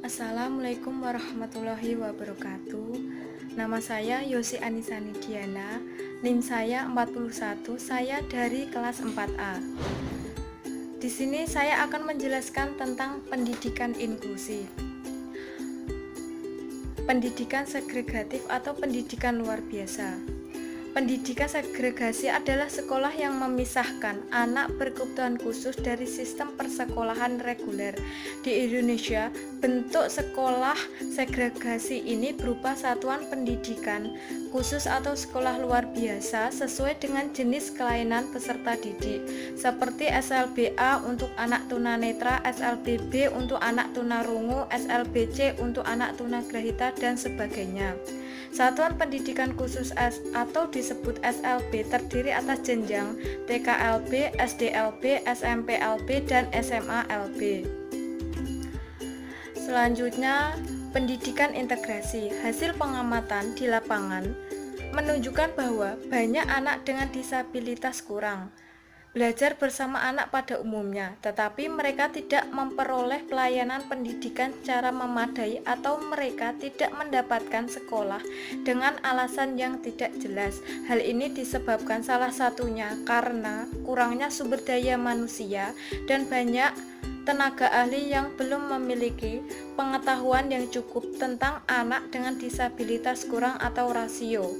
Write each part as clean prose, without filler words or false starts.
Assalamualaikum warahmatullahi wabarakatuh. Nama saya Yosi Anisani Diana, NIM saya 41, saya dari kelas 4A. Di sini saya akan menjelaskan tentang pendidikan inklusi. Pendidikan segregatif atau pendidikan luar biasa. Pendidikan segregasi adalah sekolah yang memisahkan anak berkebutuhan khusus dari sistem persekolahan reguler. Di Indonesia, bentuk sekolah segregasi ini berupa satuan pendidikan khusus atau sekolah luar biasa sesuai dengan jenis kelainan peserta didik, seperti SLBA untuk anak tunanetra, SLBB untuk anak tunarungu, SLBC untuk anak tunagrahita, dan sebagainya. Satuan pendidikan khusus atau disebut SLB terdiri atas jenjang TKLB, SDLB, SMPLB, dan SMALB. Selanjutnya, pendidikan integrasi. Hasil pengamatan di lapangan menunjukkan bahwa banyak anak dengan disabilitas kurang belajar bersama anak pada umumnya, tetapi mereka tidak memperoleh pelayanan pendidikan secara memadai atau mereka tidak mendapatkan sekolah dengan alasan yang tidak jelas. Hal ini disebabkan salah satunya karena kurangnya sumber daya manusia dan banyak tenaga ahli yang belum memiliki pengetahuan yang cukup tentang anak dengan disabilitas kurang atau rasio.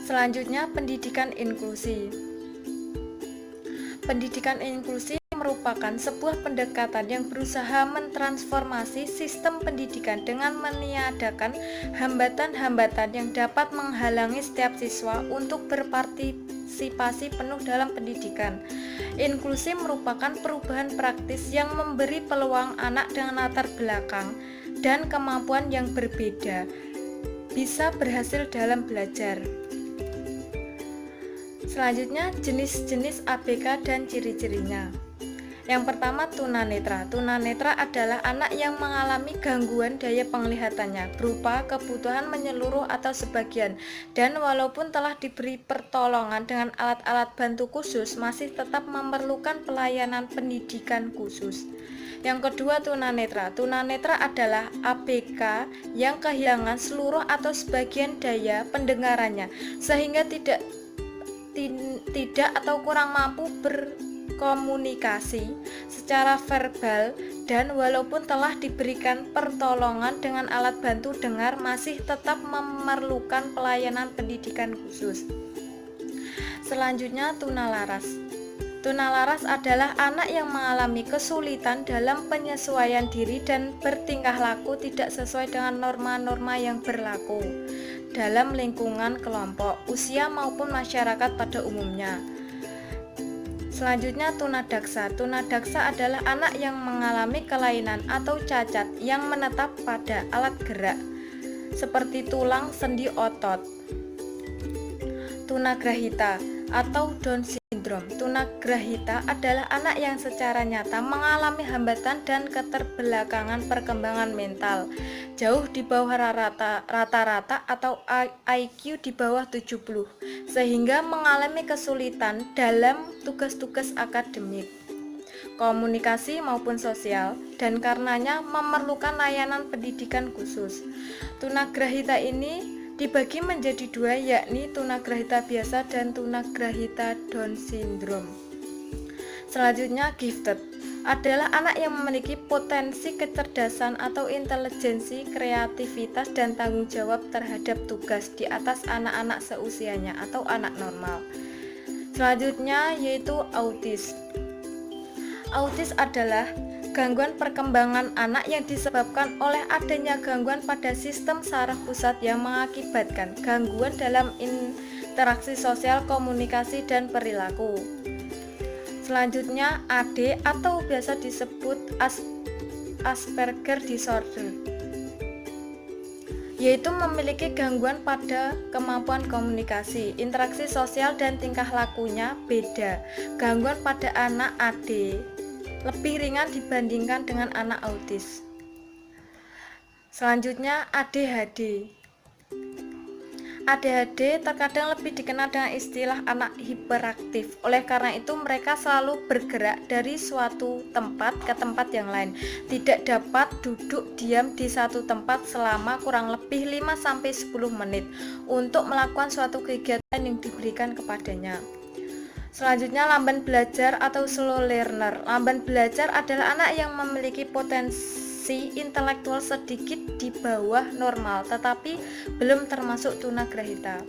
Selanjutnya, pendidikan inklusi. Pendidikan inklusi merupakan sebuah pendekatan yang berusaha mentransformasi sistem pendidikan dengan meniadakan hambatan-hambatan yang dapat menghalangi setiap siswa untuk berpartisipasi penuh dalam pendidikan. Inklusi merupakan perubahan praktis yang memberi peluang anak dengan latar belakang dan kemampuan yang berbeda bisa berhasil dalam belajar. Selanjutnya, jenis-jenis ABK dan ciri-cirinya. Yang pertama, tunanetra. Tunanetra adalah anak yang mengalami gangguan daya penglihatannya berupa kebutuhan menyeluruh atau sebagian, dan walaupun telah diberi pertolongan dengan alat-alat bantu khusus, masih tetap memerlukan pelayanan pendidikan khusus. Yang kedua, tunanetra. Tunanetra adalah ABK yang kehilangan seluruh atau sebagian daya pendengarannya sehingga tidak atau kurang mampu berkomunikasi secara verbal, dan walaupun telah diberikan pertolongan dengan alat bantu dengar masih tetap memerlukan pelayanan pendidikan khusus. Selanjutnya, tunalaras. Tunalaras adalah anak yang mengalami kesulitan dalam penyesuaian diri dan bertingkah laku tidak sesuai dengan norma-norma yang berlaku dalam lingkungan kelompok, usia maupun masyarakat pada umumnya. Selanjutnya, tunadaksa. Tunadaksa adalah anak yang mengalami kelainan atau cacat yang menetap pada alat gerak seperti tulang, sendi, otot. Tunagrahita atau Down syndrome. Tunagrahita adalah anak yang secara nyata mengalami hambatan dan keterbelakangan perkembangan mental jauh di bawah rata-rata atau IQ di bawah 70, sehingga mengalami kesulitan dalam tugas-tugas akademik, komunikasi maupun sosial, dan karenanya memerlukan layanan pendidikan khusus. Tunagrahita ini dibagi menjadi dua, yakni tunagrahita biasa dan tunagrahita Down syndrome. Selanjutnya, gifted adalah anak yang memiliki potensi kecerdasan atau intelijensi, kreativitas, dan tanggung jawab terhadap tugas di atas anak-anak seusianya atau anak normal. Selanjutnya yaitu autis. Autis adalah gangguan perkembangan anak yang disebabkan oleh adanya gangguan pada sistem saraf pusat yang mengakibatkan gangguan dalam interaksi sosial, komunikasi, dan perilaku. Selanjutnya, AD atau biasa disebut Asperger disorder, yaitu memiliki gangguan pada kemampuan komunikasi, interaksi sosial, dan tingkah lakunya beda. Gangguan pada anak AD lebih ringan dibandingkan dengan anak autis. Selanjutnya, ADHD. ADHD terkadang lebih dikenal dengan istilah anak hiperaktif. Oleh karena itu, mereka selalu bergerak dari suatu tempat ke tempat yang lain. Tidak dapat duduk diam di satu tempat selama kurang lebih 5-10 menit untuk melakukan suatu kegiatan yang diberikan kepadanya. Selanjutnya, lamban belajar atau slow learner. Lamban belajar adalah anak yang memiliki potensi intelektual sedikit di bawah normal tetapi belum termasuk tunagrahita.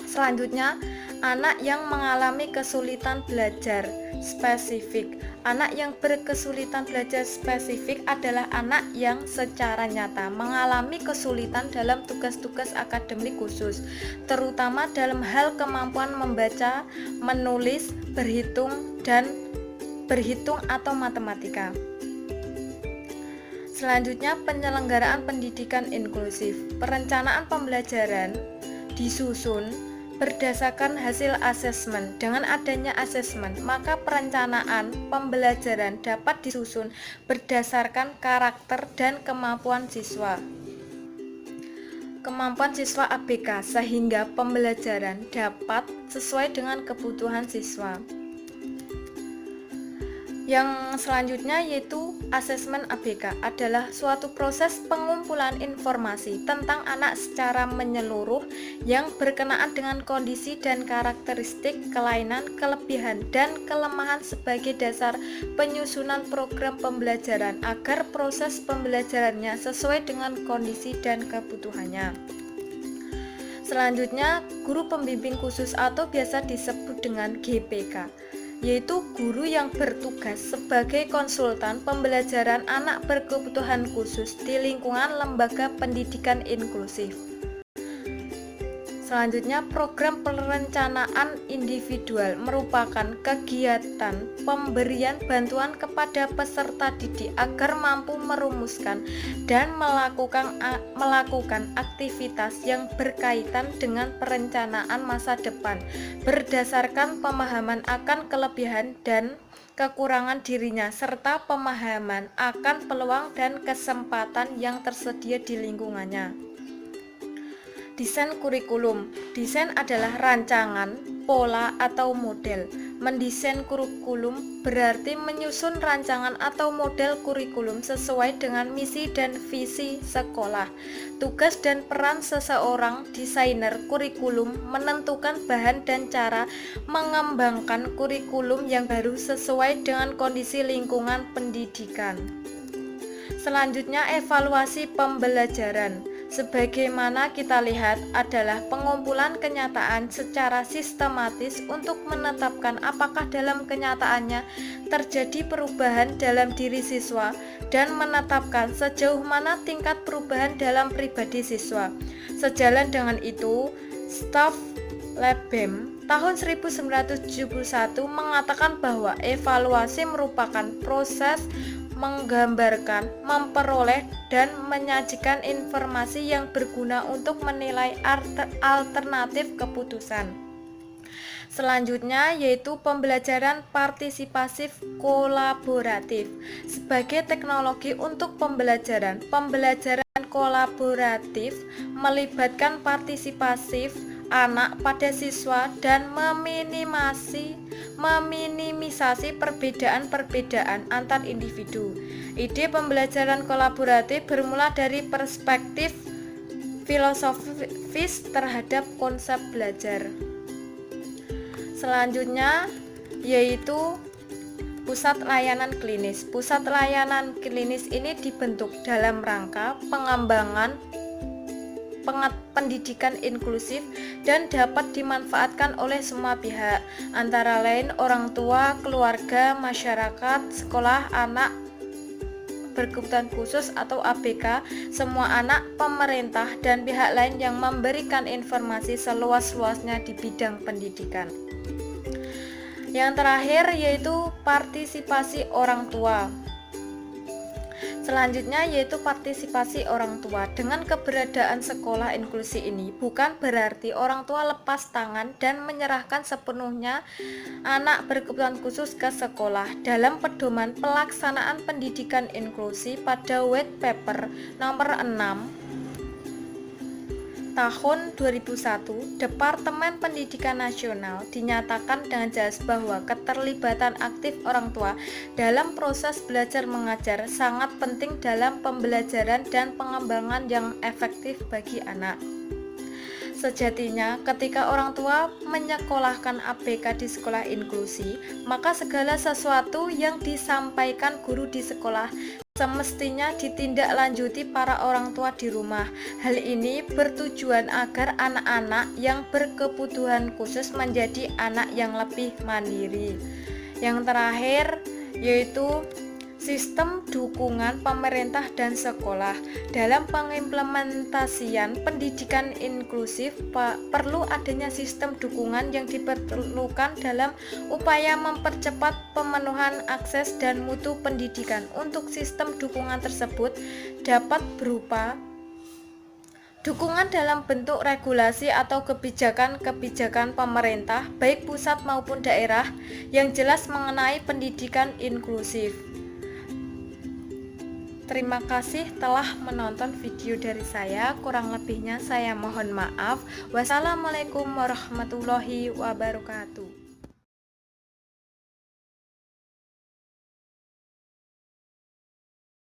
Selanjutnya, anak yang mengalami kesulitan belajar spesifik. Anak yang berkesulitan belajar spesifik adalah anak yang secara nyata mengalami kesulitan dalam tugas-tugas akademik khusus, terutama dalam hal kemampuan membaca, menulis, berhitung atau matematika. Selanjutnya, penyelenggaraan pendidikan inklusif. Perencanaan pembelajaran disusun berdasarkan hasil asesmen. Dengan adanya asesmen, maka perencanaan pembelajaran dapat disusun berdasarkan karakter dan kemampuan siswa. Kemampuan siswa ABK sehingga pembelajaran dapat sesuai dengan kebutuhan siswa. Yang selanjutnya yaitu asesmen ABK adalah suatu proses pengumpulan informasi tentang anak secara menyeluruh yang berkenaan dengan kondisi dan karakteristik, kelainan, kelebihan, dan kelemahan sebagai dasar penyusunan program pembelajaran agar proses pembelajarannya sesuai dengan kondisi dan kebutuhannya. Selanjutnya, guru pembimbing khusus atau biasa disebut dengan GPK, yaitu guru yang bertugas sebagai konsultan pembelajaran anak berkebutuhan khusus di lingkungan lembaga pendidikan inklusif. Selanjutnya, program perencanaan individual merupakan kegiatan pemberian bantuan kepada peserta didik agar mampu merumuskan dan melakukan aktivitas yang berkaitan dengan perencanaan masa depan berdasarkan pemahaman akan kelebihan dan kekurangan dirinya serta pemahaman akan peluang dan kesempatan yang tersedia di lingkungannya. Desain kurikulum. Desain adalah rancangan, pola, atau model. Mendesain kurikulum berarti menyusun rancangan atau model kurikulum sesuai dengan misi dan visi sekolah. Tugas dan peran seseorang desainer kurikulum menentukan bahan dan cara mengembangkan kurikulum yang baru sesuai dengan kondisi lingkungan pendidikan. Selanjutnya, evaluasi pembelajaran. Sebagaimana kita lihat adalah pengumpulan kenyataan secara sistematis untuk menetapkan apakah dalam kenyataannya terjadi perubahan dalam diri siswa dan menetapkan sejauh mana tingkat perubahan dalam pribadi siswa. Sejalan dengan itu, staf Lebem tahun 1971 mengatakan bahwa evaluasi merupakan proses menggambarkan, memperoleh, dan menyajikan informasi yang berguna untuk menilai alternatif keputusan. Selanjutnya yaitu pembelajaran partisipasif kolaboratif. Sebagai teknologi untuk pembelajaran kolaboratif melibatkan partisipasif anak pada siswa dan meminimisasi perbedaan-perbedaan antar individu. Ide pembelajaran kolaboratif bermula dari perspektif filosofis terhadap konsep belajar. Selanjutnya yaitu pusat layanan klinis. Pusat layanan klinis ini dibentuk dalam rangka pengembangan pendidikan inklusif dan dapat dimanfaatkan oleh semua pihak, antara lain orang tua, keluarga, masyarakat, sekolah, anak berkebutuhan khusus atau ABK, semua anak, pemerintah, dan pihak lain yang memberikan informasi seluas-luasnya di bidang pendidikan. Yang terakhir yaitu partisipasi orang tua. Selanjutnya yaitu partisipasi orang tua. Dengan keberadaan sekolah inklusi ini bukan berarti orang tua lepas tangan dan menyerahkan sepenuhnya anak berkebutuhan khusus ke sekolah. Dalam pedoman pelaksanaan pendidikan inklusi pada white paper nomor 6 tahun 2001, Departemen Pendidikan Nasional dinyatakan dengan jelas bahwa keterlibatan aktif orang tua dalam proses belajar mengajar sangat penting dalam pembelajaran dan pengembangan yang efektif bagi anak. Sejatinya, ketika orang tua menyekolahkan ABK di sekolah inklusi, maka segala sesuatu yang disampaikan guru di sekolah semestinya ditindaklanjuti para orang tua di rumah. Hal ini bertujuan agar anak-anak yang berkebutuhan khusus menjadi anak yang lebih mandiri. Yang terakhir yaitu sistem dukungan pemerintah dan sekolah. Dalam pengimplementasian pendidikan inklusif perlu adanya sistem dukungan yang diperlukan dalam upaya mempercepat pemenuhan akses dan mutu pendidikan. Untuk sistem dukungan tersebut dapat berupa dukungan dalam bentuk regulasi atau kebijakan-kebijakan pemerintah, baik pusat maupun daerah, yang jelas mengenai pendidikan inklusif. Terima kasih telah menonton video dari saya. Kurang lebihnya saya mohon maaf. Wassalamualaikum warahmatullahi wabarakatuh.